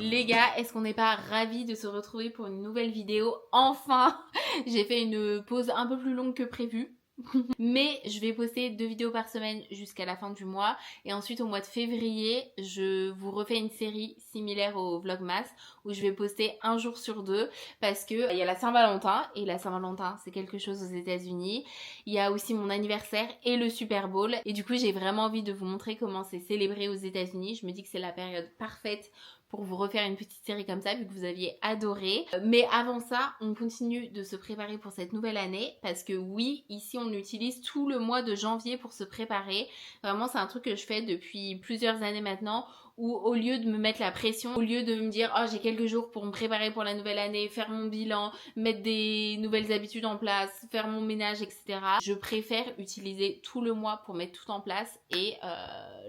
Les gars, est-ce qu'on n'est pas ravis de se retrouver pour une nouvelle vidéo? Enfin, j'ai fait une pause un peu plus longue que prévu. Mais je vais poster 2 vidéos par semaine jusqu'à la fin du mois. Et ensuite au mois de février, je vous refais une série similaire au Vlogmas où je vais poster un jour sur 2 parce que il y a la Saint-Valentin. Et la Saint-Valentin, c'est quelque chose aux États-Unis. Il y a aussi mon anniversaire et le Super Bowl. Et du coup, j'ai vraiment envie de vous montrer comment c'est célébré aux États-Unis. Je me dis que c'est la période parfaite pour vous refaire une petite série comme ça vu que vous aviez adoré. Mais avant ça, on continue de se préparer pour cette nouvelle année parce que oui, ici on utilise tout le mois de janvier pour se préparer. Vraiment, c'est un truc que je fais depuis plusieurs années maintenant où au lieu de me mettre la pression, au lieu de me dire oh j'ai quelques jours pour me préparer pour la nouvelle année, faire mon bilan, mettre des nouvelles habitudes en place, faire mon ménage, etc. Je préfère utiliser tout le mois pour mettre tout en place et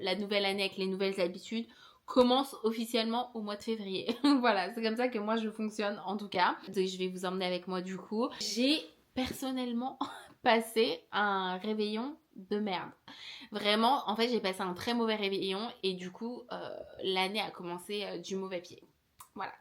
la nouvelle année avec les nouvelles habitudes commence officiellement au mois de février. Voilà, c'est comme ça que moi je fonctionne en tout cas. Donc, je vais vous emmener avec moi du coup. J'ai personnellement passé un réveillon de merde. Vraiment, en fait j'ai passé un très mauvais réveillon et du coup l'année a commencé du mauvais pied. Voilà,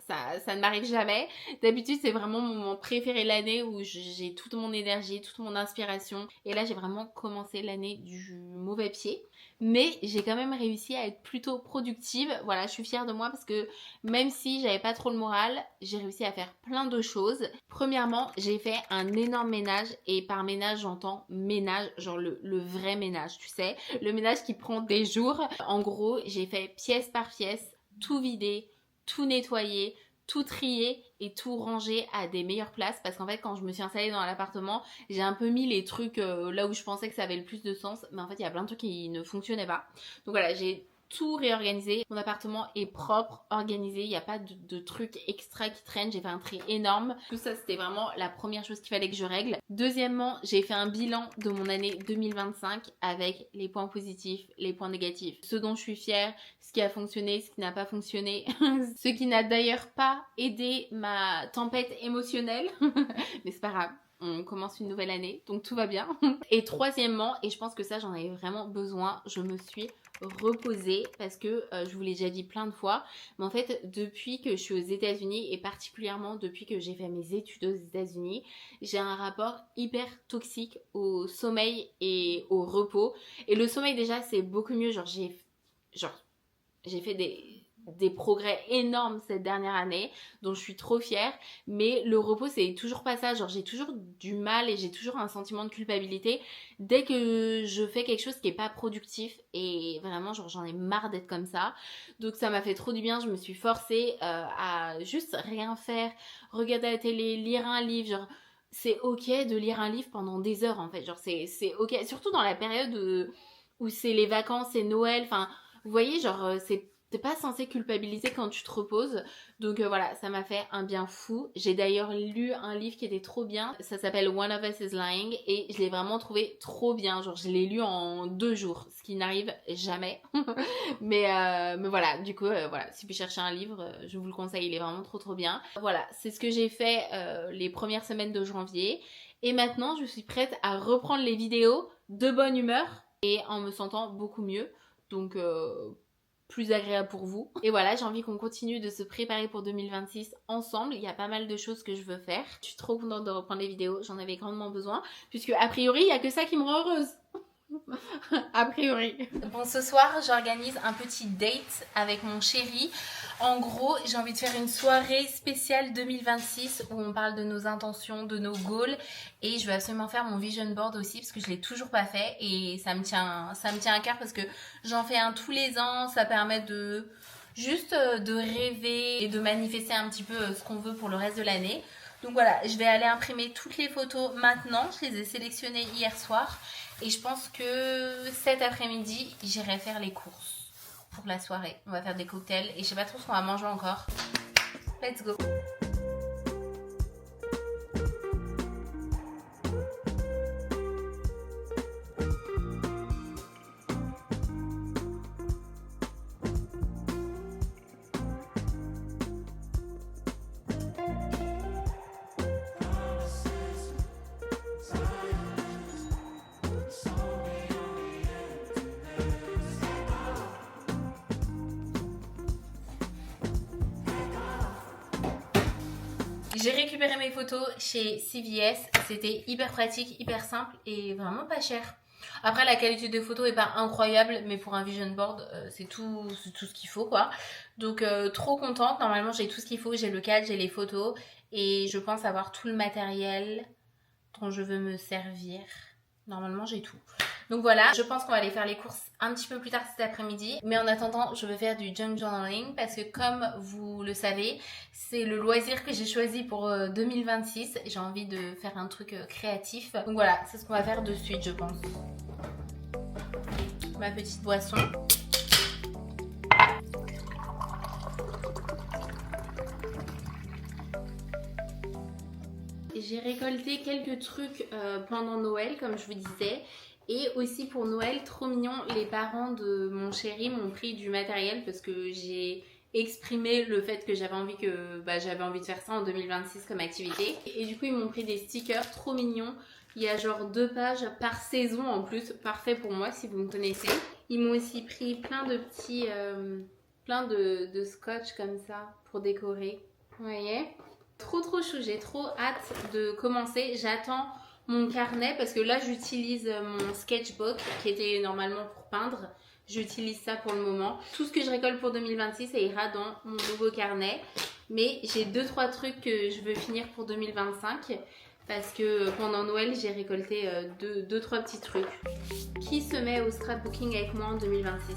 ça ne m'arrive jamais. D'habitude, c'est vraiment mon moment préféré de l'année où j'ai toute mon énergie, toute mon inspiration. Et là, j'ai vraiment commencé l'année du mauvais pied. Mais j'ai quand même réussi à être plutôt productive. Voilà, je suis fière de moi parce que même si j'avais pas trop le moral, j'ai réussi à faire plein de choses. Premièrement, j'ai fait un énorme ménage. Et par ménage, j'entends ménage, genre le vrai ménage, tu sais. Le ménage qui prend des jours. En gros, j'ai fait pièce par pièce, tout vider, tout nettoyer, tout trier et tout ranger à des meilleures places parce qu'en fait quand je me suis installée dans l'appartement j'ai un peu mis les trucs là où je pensais que ça avait le plus de sens mais en fait il y a plein de trucs qui ne fonctionnaient pas. Donc voilà, j'ai tout réorganisé, mon appartement est propre, organisé, il n'y a pas de trucs extra qui traînent, j'ai fait un tri énorme. Tout ça c'était vraiment la première chose qu'il fallait que je règle. Deuxièmement, j'ai fait un bilan de mon année 2025 avec les points positifs, les points négatifs, ce dont je suis fière, ce qui a fonctionné, ce qui n'a pas fonctionné, ce qui n'a d'ailleurs pas aidé ma tempête émotionnelle, mais c'est pas grave. On commence une nouvelle année, donc tout va bien. Et troisièmement, et je pense que ça j'en avais vraiment besoin, je me suis reposée parce que je vous l'ai déjà dit plein de fois, mais en fait depuis que je suis aux États-Unis et particulièrement depuis que j'ai fait mes études aux États-Unis, j'ai un rapport hyper toxique au sommeil et au repos. Et le sommeil déjà c'est beaucoup mieux, genre j'ai fait des progrès énormes cette dernière année dont je suis trop fière, mais le repos c'est toujours pas ça, genre j'ai toujours du mal et j'ai toujours un sentiment de culpabilité dès que je fais quelque chose qui est pas productif et vraiment genre j'en ai marre d'être comme ça. Donc ça m'a fait trop du bien, je me suis forcée à juste rien faire, regarder la télé, lire un livre, genre c'est ok de lire un livre pendant des heures en fait, genre c'est ok, surtout dans la période où c'est les vacances et Noël, enfin vous voyez, genre, t'es pas censé culpabiliser quand tu te reposes. Donc voilà, ça m'a fait un bien fou. J'ai d'ailleurs lu un livre qui était trop bien. Ça s'appelle One of Us is Lying et je l'ai vraiment trouvé trop bien. Genre, je l'ai lu en 2 jours, ce qui n'arrive jamais. mais voilà, du coup, voilà, si vous cherchez un livre, je vous le conseille, il est vraiment trop trop bien. Voilà, c'est ce que j'ai fait les premières semaines de janvier. Et maintenant, je suis prête à reprendre les vidéos de bonne humeur et en me sentant beaucoup mieux. Donc plus agréable pour vous. Et voilà, j'ai envie qu'on continue de se préparer pour 2026 ensemble. Il y a pas mal de choses que je veux faire. Je suis trop contente de reprendre les vidéos, j'en avais grandement besoin puisque a priori il y a que ça qui me rend heureuse. A priori. Bon, ce soir j'organise un petit date avec mon chéri. En gros, j'ai envie de faire une soirée spéciale 2026 où on parle de nos intentions, de nos goals et je vais absolument faire mon vision board aussi parce que je l'ai toujours pas fait et ça me tient à cœur parce que j'en fais un tous les ans, ça permet de juste de rêver et de manifester un petit peu ce qu'on veut pour le reste de l'année. Donc voilà, je vais aller imprimer toutes les photos maintenant, je les ai sélectionnées hier soir et je pense que cet après-midi, j'irai faire les courses pour la soirée. On va faire des cocktails et je sais pas trop ce qu'on va manger encore. Let's go! J'ai récupéré mes photos chez CVS. C'était hyper pratique, hyper simple et vraiment pas cher. Après, la qualité des photos est pas incroyable, mais pour un vision board, c'est tout ce qu'il faut, quoi. Donc, trop contente. Normalement, j'ai tout ce qu'il faut. J'ai le cadre, j'ai les photos et je pense avoir tout le matériel dont je veux me servir. Normalement, j'ai tout. Donc voilà, je pense qu'on va aller faire les courses un petit peu plus tard cet après-midi. Mais en attendant, je vais faire du junk journaling parce que comme vous le savez, c'est le loisir que j'ai choisi pour 2026. J'ai envie de faire un truc créatif. Donc voilà, c'est ce qu'on va faire de suite, je pense. Ma petite boisson. J'ai récolté quelques trucs pendant Noël, comme je vous disais. Et aussi pour Noël, trop mignon, les parents de mon chéri m'ont pris du matériel parce que j'ai exprimé le fait que j'avais envie de faire ça en 2026 comme activité. Et du coup, ils m'ont pris des stickers trop mignons. Il y a genre 2 pages par saison en plus, parfait pour moi si vous me connaissez. Ils m'ont aussi pris plein de petits, plein de scotch comme ça pour décorer. Vous voyez ? Trop chou, j'ai trop hâte de commencer. J'attends mon carnet parce que là j'utilise mon sketchbook qui était normalement pour peindre. J'utilise ça pour le moment. Tout ce que je récolte pour 2026, ça ira dans mon nouveau carnet. Mais j'ai 2-3 trucs que je veux finir pour 2025 parce que pendant Noël j'ai récolté 2-3 petits trucs. Qui se met au scrapbooking avec moi en 2026 ?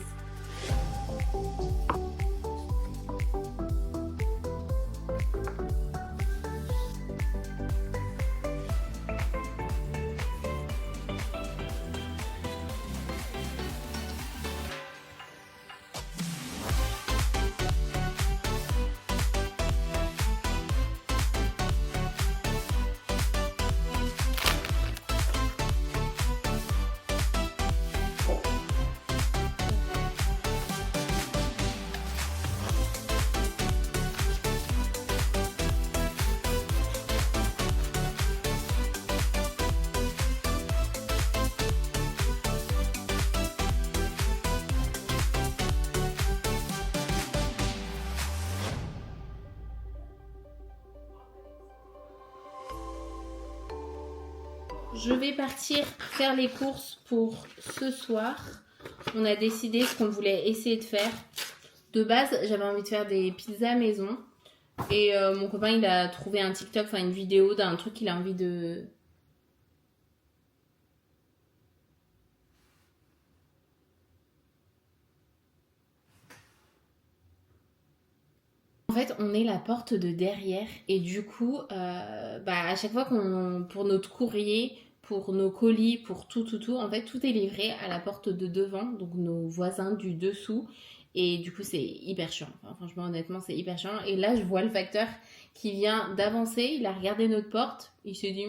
Je vais partir faire les courses pour ce soir. On a décidé ce qu'on voulait essayer de faire. De base, j'avais envie de faire des pizzas maison. Et mon copain, il a trouvé un TikTok, enfin une vidéo d'un truc qu'il a envie de... En fait, on est la porte de derrière et du coup, à chaque fois pour notre courrier, pour nos colis, pour tout, en fait, tout est livré à la porte de devant, donc nos voisins du dessous. Et du coup, c'est hyper chiant. Enfin, franchement, honnêtement, c'est hyper chiant. Et là, je vois le facteur qui vient d'avancer. Il a regardé notre porte. Il s'est dit,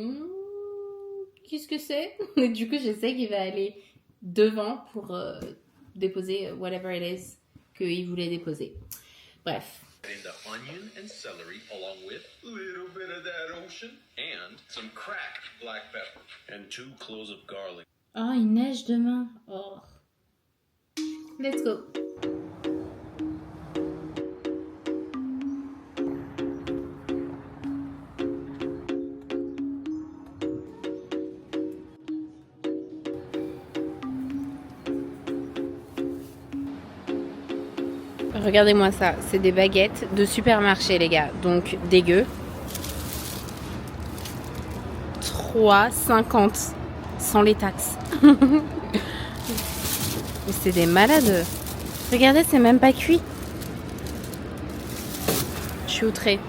qu'est-ce que c'est ? Et du coup, je sais qu'il va aller devant pour déposer whatever it is qu'il voulait déposer. Bref. Into onion and celery along with a little bit of that ocean and some cracked black pepper and 2 cloves of garlic. Oh, il neige demain. Oh. Let's go. Regardez-moi ça, c'est des baguettes de supermarché les gars, donc dégueu. 3,50 sans les taxes. Mais c'est des malades. Regardez, c'est même pas cuit. Je suis outrée.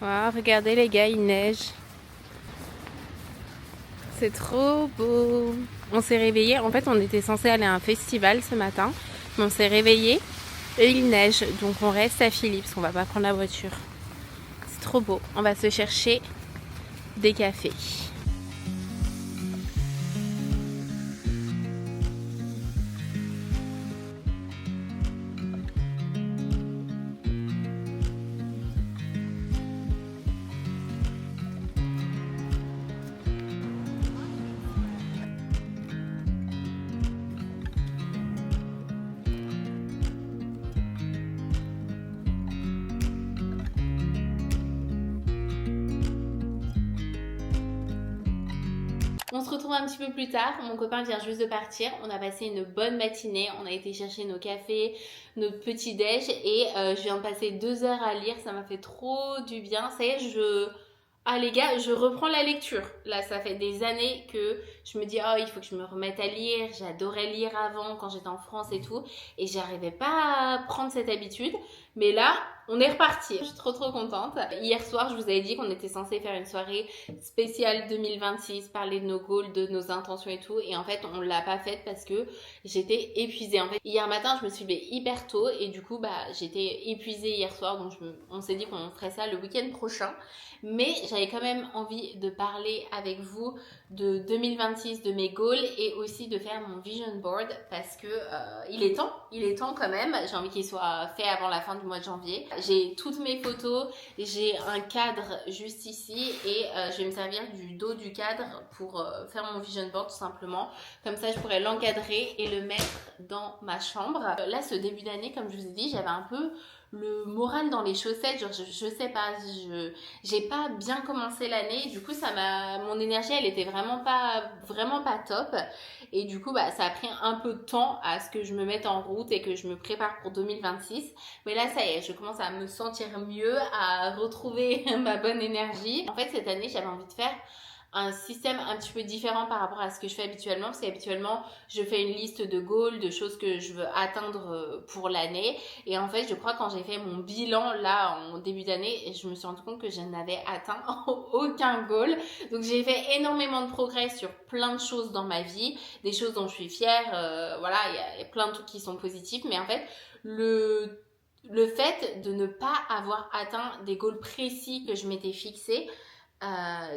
Wow, regardez les gars, il neige. C'est trop beau. On s'est réveillé. En fait, on était censé aller à un festival ce matin. Mais on s'est réveillé et il neige. Donc on reste à Philippe parce qu'on va pas prendre la voiture. C'est trop beau. On va se chercher des cafés. On se retrouve un petit peu plus tard, mon copain vient juste de partir, on a passé une bonne matinée, on a été chercher nos cafés, notre petit déj et je viens de passer 2 heures à lire, ça m'a fait trop du bien. Ça y est, Ah les gars, je reprends la lecture. Là, ça fait des années que je me dis, oh, il faut que je me remette à lire. J'adorais lire avant quand j'étais en France et tout. Et j'arrivais pas à prendre cette habitude. Mais là, on est reparti. Je suis trop contente. Hier soir, je vous avais dit qu'on était censé faire une soirée spéciale 2026, parler de nos goals, de nos intentions et tout. Et en fait, on l'a pas faite parce que j'étais épuisée. En fait, hier matin, je me suis levée hyper tôt et du coup, j'étais épuisée hier soir. Donc, on s'est dit qu'on ferait ça le week-end prochain. Mais j'avais quand même envie de parler avec vous de 2026, de mes goals et aussi de faire mon vision board parce que il est temps quand même. J'ai envie qu'il soit fait avant la fin du mois de janvier. J'ai toutes mes photos, j'ai un cadre juste ici et je vais me servir du dos du cadre pour faire mon vision board tout simplement. Comme ça, je pourrais l'encadrer et le mettre dans ma chambre. Là, ce début d'année, comme je vous ai dit, j'avais un peu le moral dans les chaussettes, genre je sais pas, j'ai pas bien commencé l'année, du coup mon énergie elle était vraiment pas top et du coup ça a pris un peu de temps à ce que je me mette en route et que je me prépare pour 2026, mais là ça y est, je commence à me sentir mieux, à retrouver ma bonne énergie. En fait cette année j'avais envie de faire un système un petit peu différent par rapport à ce que je fais habituellement parce qu'habituellement je fais une liste de goals, de choses que je veux atteindre pour l'année et en fait je crois quand j'ai fait mon bilan là en début d'année je me suis rendu compte que je n'avais atteint aucun goal, donc j'ai fait énormément de progrès sur plein de choses dans ma vie, des choses dont je suis fière, voilà, il y a plein de trucs qui sont positifs, mais en fait le fait de ne pas avoir atteint des goals précis que je m'étais fixés,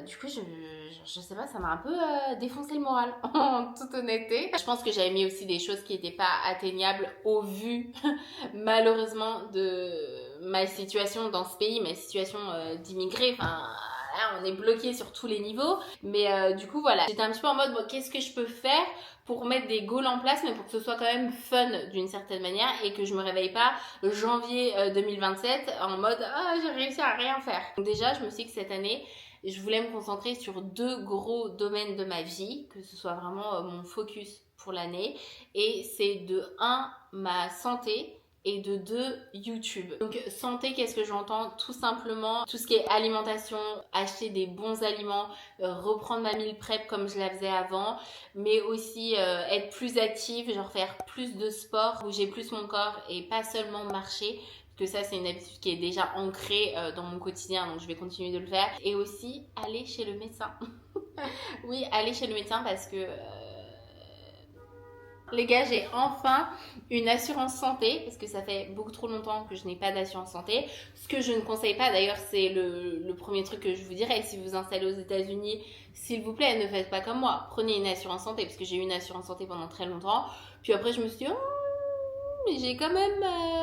du coup, je sais pas, ça m'a un peu défoncé le moral, en toute honnêteté. Je pense que j'avais mis aussi des choses qui n'étaient pas atteignables au vu, malheureusement, de ma situation dans ce pays, ma situation d'immigré. Enfin, là, on est bloqué sur tous les niveaux. Mais du coup, voilà, j'étais un petit peu en mode, bon, qu'est-ce que je peux faire pour mettre des goals en place, mais pour que ce soit quand même fun d'une certaine manière et que je me réveille pas janvier 2027 en mode, ah, j'ai réussi à rien faire. Donc déjà, je me suis dit que cette année, je voulais me concentrer sur 2 gros domaines de ma vie, que ce soit vraiment mon focus pour l'année. Et c'est de 1, ma santé, et de 2, YouTube. Donc santé, qu'est-ce que j'entends? Tout simplement tout ce qui est alimentation, acheter des bons aliments, reprendre ma meal prep comme je la faisais avant, mais aussi être plus active, genre faire plus de sport, bouger plus mon corps et pas seulement marcher. Que ça c'est une habitude qui est déjà ancrée dans mon quotidien, donc je vais continuer de le faire. Et aussi aller chez le médecin. Oui, aller chez le médecin parce que les gars, j'ai enfin une assurance santé parce que ça fait beaucoup trop longtemps que je n'ai pas d'assurance santé. Ce que je ne conseille pas d'ailleurs, c'est le premier truc que je vous dirais. Si vous vous installez aux États-Unis, s'il vous plaît, ne faites pas comme moi. Prenez une assurance santé parce que j'ai eu une assurance santé pendant très longtemps. Puis après, je me suis dit, mais j'ai quand même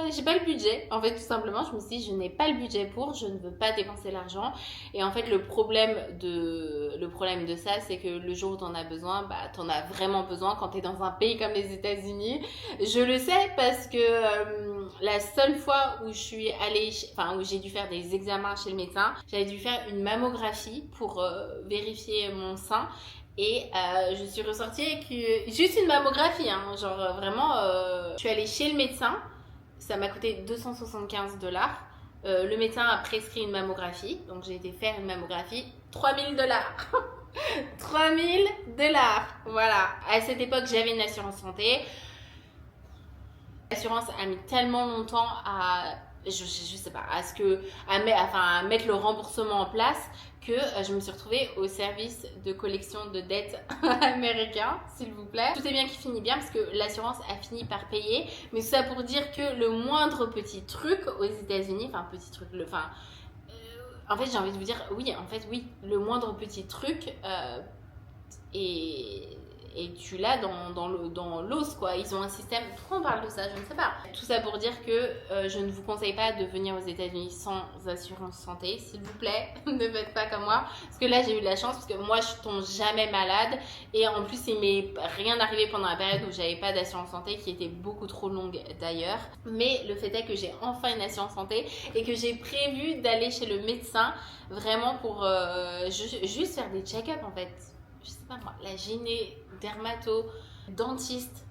j'ai pas le budget. En fait, tout simplement, je me suis dit, je n'ai pas le budget pour, je ne veux pas dépenser l'argent. Et en fait, le problème de ça, c'est que le jour où t'en as besoin, t'en as vraiment besoin quand t'es dans un pays comme les États-Unis. Je le sais parce que la seule fois où je suis allée, où j'ai dû faire des examens chez le médecin, j'avais dû faire une mammographie pour vérifier mon sein. Et je suis ressortie avec juste une mammographie, hein, genre vraiment, je suis allée chez le médecin, ça m'a coûté $275. Le médecin a prescrit une mammographie, donc j'ai été faire une mammographie, $3000. $3000, voilà. À cette époque, j'avais une assurance santé. L'assurance a mis tellement longtemps à... je sais pas, à mettre le remboursement en place que je me suis retrouvée au service de collection de dettes américain, s'il vous plaît. Tout est bien qui finit bien parce que l'assurance a fini par payer, mais c'est ça pour dire que le moindre petit truc aux États-Unis, En fait, j'ai envie de vous dire, oui, en fait, oui, le moindre petit truc et tu l'as dans l'os, quoi. Ils ont un système. Pourquoi on parle de ça? Je ne sais pas. Tout ça pour dire que je ne vous conseille pas de venir aux États-Unis sans assurance santé, s'il vous plaît. Ne faites pas comme moi. Parce que là, j'ai eu de la chance parce que moi, je tombe jamais malade. Et en plus, il m'est rien arrivé pendant la période où j'avais pas d'assurance santé, qui était beaucoup trop longue d'ailleurs. Mais le fait est que j'ai enfin une assurance santé et que j'ai prévu d'aller chez le médecin vraiment pour juste faire des check-up en fait. Je sais pas moi, la gyné, dermato, dentiste,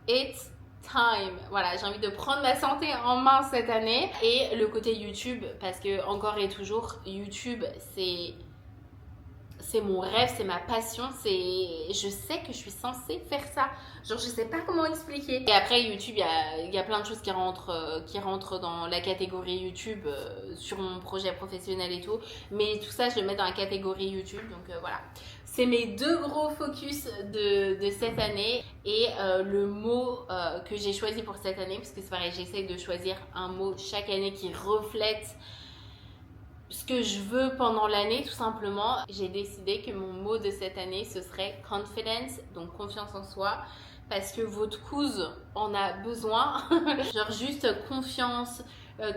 it's time. Voilà, j'ai envie de prendre ma santé en main cette année. Et le côté YouTube, parce que encore et toujours, YouTube, c'est mon rêve, c'est ma passion, je sais que je suis censée faire ça. Genre, je sais pas comment expliquer. Et après, YouTube, il y a plein de choses qui rentrent dans la catégorie YouTube sur mon projet professionnel et tout. Mais tout ça, je le mets dans la catégorie YouTube. Donc voilà. C'est mes deux gros focus de cette année. Et le mot que j'ai choisi pour cette année, parce que c'est pareil, j'essaie de choisir un mot chaque année qui reflète ce que je veux pendant l'année, tout simplement. J'ai décidé que mon mot de cette année, ce serait confidence, donc confiance en soi, parce que votre couse en a besoin. Genre juste confiance,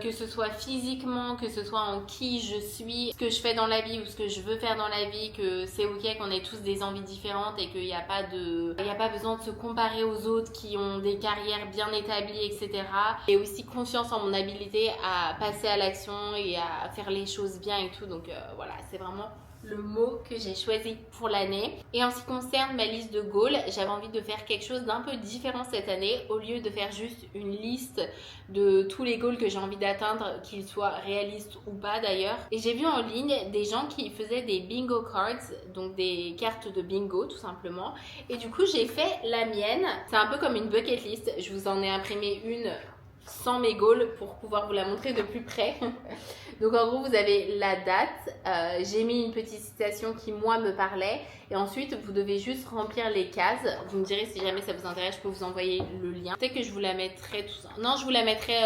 que ce soit physiquement, que ce soit en qui je suis, ce que je fais dans la vie ou ce que je veux faire dans la vie, que c'est ok qu'on ait tous des envies différentes et qu'il n'y a pas besoin de se comparer aux autres qui ont des carrières bien établies, etc. Et aussi confiance en mon habilité à passer à l'action et à faire les choses bien et tout. Donc voilà, c'est vraiment le mot que j'ai choisi pour l'année. Et en ce qui concerne ma liste de goals, j'avais envie de faire quelque chose d'un peu différent cette année. Au lieu de faire juste une liste de tous les goals que j'ai envie d'atteindre, qu'ils soient réalistes ou pas d'ailleurs. Et j'ai vu en ligne des gens qui faisaient des bingo cards, donc des cartes de bingo tout simplement. Et du coup, j'ai fait la mienne. C'est un peu comme une bucket list. Je vous en ai imprimé une sans mes goals pour pouvoir vous la montrer de plus près. Donc en gros, vous avez la date. J'ai mis une petite citation qui, moi, me parlait. Et ensuite, vous devez juste remplir les cases. Vous me direz si jamais ça vous intéresse, je peux vous envoyer le lien. Peut-être que je vous la mettrai tout ça. Non, je vous la mettrai,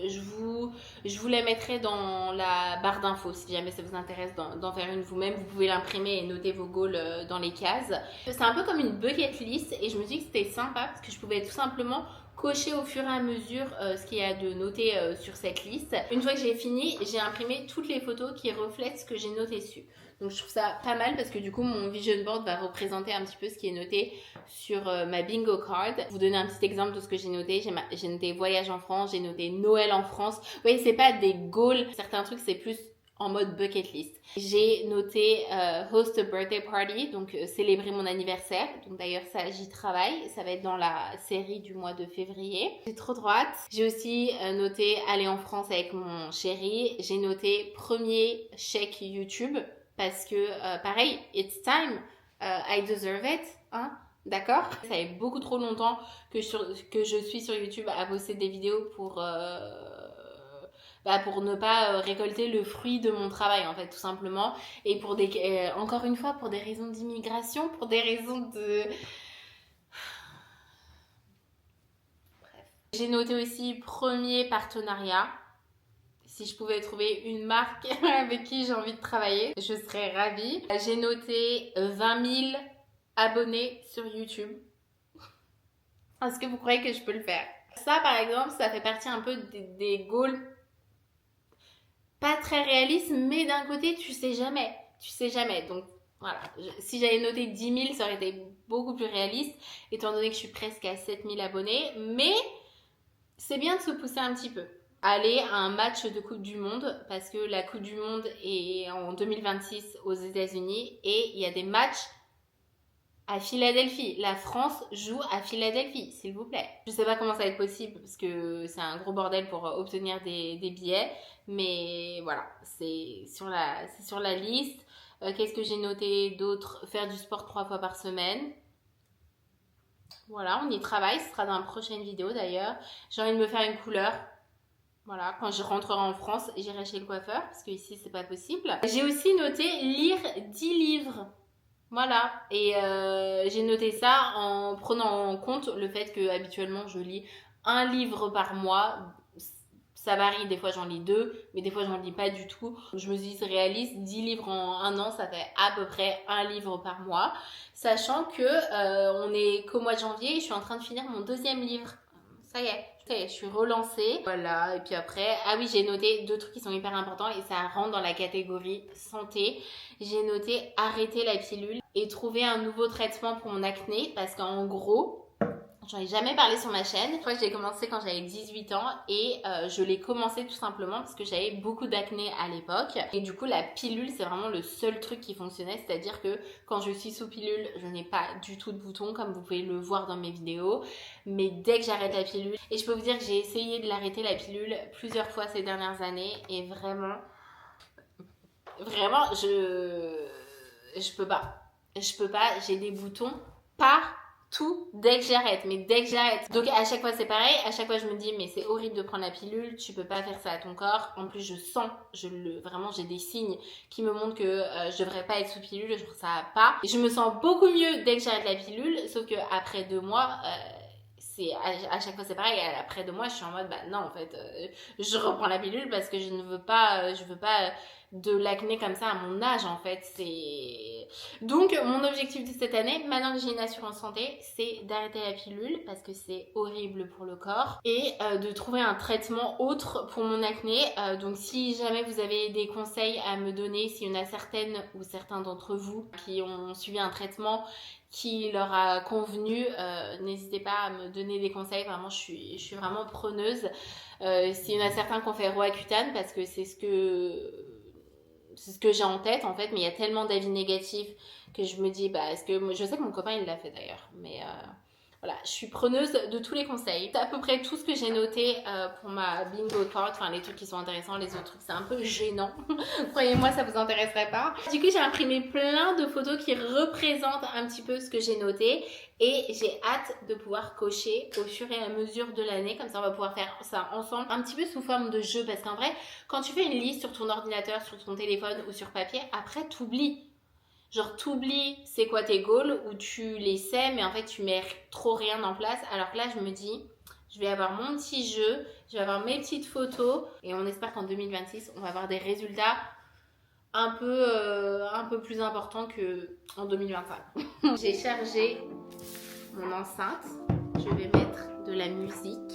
je vous la mettrai dans la barre d'infos si jamais ça vous intéresse d'en faire une vous-même. Vous pouvez l'imprimer et noter vos goals dans les cases. C'est un peu comme une bucket list et je me suis dit que c'était sympa parce que je pouvais tout simplement cocher au fur et à mesure ce qu'il y a de noté sur cette liste. Une fois que j'ai fini, j'ai imprimé toutes les photos qui reflètent ce que j'ai noté dessus. Donc je trouve ça pas mal parce que du coup mon vision board va représenter un petit peu ce qui est noté sur ma bingo card. Vous donner un petit exemple de ce que j'ai noté. J'ai noté voyage en France, j'ai noté Noël en France. Vous voyez, c'est pas des goals. Certains trucs c'est plus en mode bucket list. J'ai noté host a birthday party, donc célébrer mon anniversaire. Donc d'ailleurs ça, j'y travaille. Ça va être dans la série du mois de février. J'ai trop hâte. J'ai aussi noté aller en France avec mon chéri. J'ai noté premier chèque YouTube parce que pareil, it's time. I deserve it. Hein? D'accord? Ça fait beaucoup trop longtemps que je suis sur YouTube à poster des vidéos pour ne pas récolter le fruit de mon travail en fait tout simplement et pour encore une fois pour des raisons d'immigration, pour des raisons de bref. J'ai noté aussi premier partenariat. Si je pouvais trouver une marque avec qui j'ai envie de travailler, je serais ravie. J'ai noté 20 000 abonnés sur YouTube. Est-ce que vous croyez que je peux le faire? Ça par exemple, ça fait partie un peu des goals pas très réaliste, mais d'un côté, tu sais jamais. Tu sais jamais. Donc, voilà. Si j'avais noté 10 000, ça aurait été beaucoup plus réaliste, étant donné que je suis presque à 7 000 abonnés. Mais c'est bien de se pousser un petit peu. Aller à un match de Coupe du Monde, parce que la Coupe du Monde est en 2026 aux États-Unis, et il y a des matchs à Philadelphie. La France joue à Philadelphie, s'il vous plaît. Je sais pas comment ça va être possible parce que c'est un gros bordel pour obtenir des billets. Mais voilà, c'est sur la liste. Qu'est-ce que j'ai noté d'autre? Faire du sport 3 fois par semaine. Voilà, on y travaille. Ce sera dans la prochaine vidéo d'ailleurs. J'ai envie de me faire une couleur. Voilà, quand je rentrerai en France, j'irai chez le coiffeur parce qu'ici, c'est pas possible. J'ai aussi noté lire 10 livres. Voilà, et j'ai noté ça en prenant en compte le fait que habituellement je lis un livre par mois, Ça varie, des fois j'en lis 2, mais des fois j'en lis pas du tout. Je me dis c'est réaliste, 10 livres en un an, ça fait à peu près un livre par mois. Sachant que on est qu'au mois de janvier et je suis en train de finir mon 2e livre. Ça y est, je suis relancée. Voilà, et puis après, ah oui, j'ai noté 2 trucs qui sont hyper importants et ça rentre dans la catégorie santé. J'ai noté arrêter la pilule et trouver un nouveau traitement pour mon acné parce qu'en gros, j'en ai jamais parlé sur ma chaîne. Je crois que j'ai commencé quand j'avais 18 ans et je l'ai commencé tout simplement parce que j'avais beaucoup d'acné à l'époque. Et du coup, la pilule, c'est vraiment le seul truc qui fonctionnait. C'est-à-dire que quand je suis sous pilule, je n'ai pas du tout de boutons comme vous pouvez le voir dans mes vidéos. Mais dès que j'arrête la pilule, et je peux vous dire que j'ai essayé de l'arrêter la pilule plusieurs fois ces dernières années et vraiment, je peux pas. Je peux pas, j'ai des boutons partout dès que j'arrête, mais dès que j'arrête. Donc à chaque fois c'est pareil, à chaque fois je me dis mais c'est horrible de prendre la pilule, tu peux pas faire ça à ton corps. En plus je sens, vraiment j'ai des signes qui me montrent que je devrais pas être sous pilule, je trouve ça pas. Je me sens beaucoup mieux dès que j'arrête la pilule, sauf que après 2 mois, à chaque fois c'est pareil, après 2 mois je suis en mode bah non en fait je reprends la pilule parce que je veux pas de l'acné comme ça à mon âge en fait. Donc mon objectif de cette année, maintenant que j'ai une assurance santé, c'est d'arrêter la pilule parce que c'est horrible pour le corps et de trouver un traitement autre pour mon acné. Donc si jamais vous avez des conseils à me donner, s'il y en a certaines ou certains d'entre vous qui ont suivi un traitement qui leur a convenu, n'hésitez pas à me donner des conseils, vraiment je suis vraiment preneuse. S'il y en a certains qui ont fait Roaccutane parce que c'est ce que j'ai en tête en fait, mais il y a tellement d'avis négatifs que je me dis bah est-ce que je sais que mon copain il l'a fait d'ailleurs, mais voilà, je suis preneuse de tous les conseils. C'est à peu près tout ce que j'ai noté pour ma bingo card, enfin les trucs qui sont intéressants, les autres trucs c'est un peu gênant. Croyez-moi, ça vous intéresserait pas. Du coup, j'ai imprimé plein de photos qui représentent un petit peu ce que j'ai noté et j'ai hâte de pouvoir cocher au fur et à mesure de l'année, comme ça on va pouvoir faire ça ensemble, un petit peu sous forme de jeu, parce qu'en vrai, quand tu fais une liste sur ton ordinateur, sur ton téléphone ou sur papier, après t'oublies. Genre t'oublies c'est quoi tes goals ou tu les sais mais en fait tu mets trop rien en place. Alors que là je me dis je vais avoir mon petit jeu, je vais avoir mes petites photos et on espère qu'en 2026 on va avoir des résultats un peu plus importants qu'en 2025. J'ai chargé mon enceinte, je vais mettre de la musique.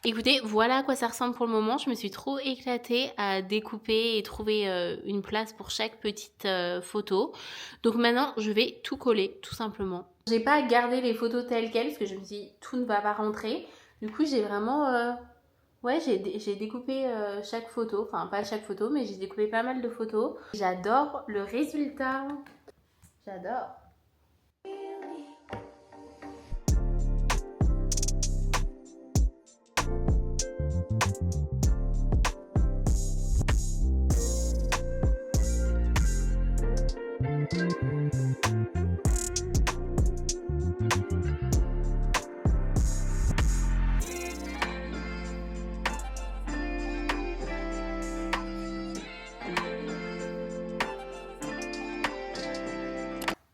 Écoutez, voilà à quoi ça ressemble pour le moment. Je me suis trop éclatée à découper et trouver une place pour chaque petite photo. Donc maintenant, je vais tout coller, tout simplement. J'ai pas gardé les photos telles quelles parce que je me suis dit, tout ne va pas rentrer. Du coup, j'ai vraiment... Ouais, j'ai découpé chaque photo. Enfin, pas chaque photo, mais j'ai découpé pas mal de photos. J'adore le résultat. J'adore.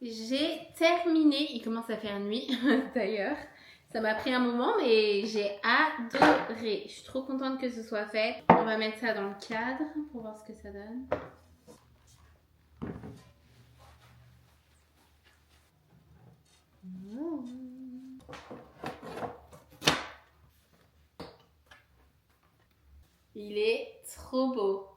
J'ai terminé, il commence à faire nuit d'ailleurs. Ça m'a pris un moment mais j'ai adoré. Je suis trop contente que ce soit fait. On va mettre ça dans le cadre pour voir ce que ça donne. Il est trop beau.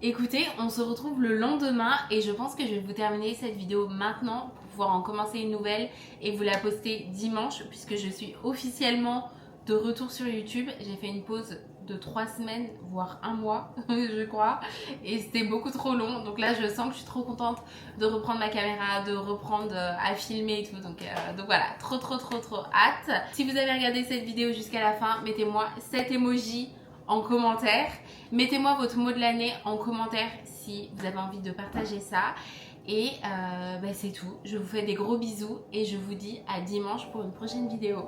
Écoutez, on se retrouve le lendemain et je pense que je vais vous terminer cette vidéo maintenant pour pouvoir en commencer une nouvelle et vous la poster dimanche puisque je suis officiellement de retour sur YouTube. J'ai fait une pause de 3 semaines, voire 1 mois, je crois. Et c'était beaucoup trop long. Donc là, je sens que je suis trop contente de reprendre ma caméra, de reprendre à filmer et tout. Donc voilà, trop hâte. Si vous avez regardé cette vidéo jusqu'à la fin, mettez-moi cet emoji en commentaire. Mettez-moi votre mot de l'année en commentaire si vous avez envie de partager ça. Et c'est tout. Je vous fais des gros bisous et je vous dis à dimanche pour une prochaine vidéo.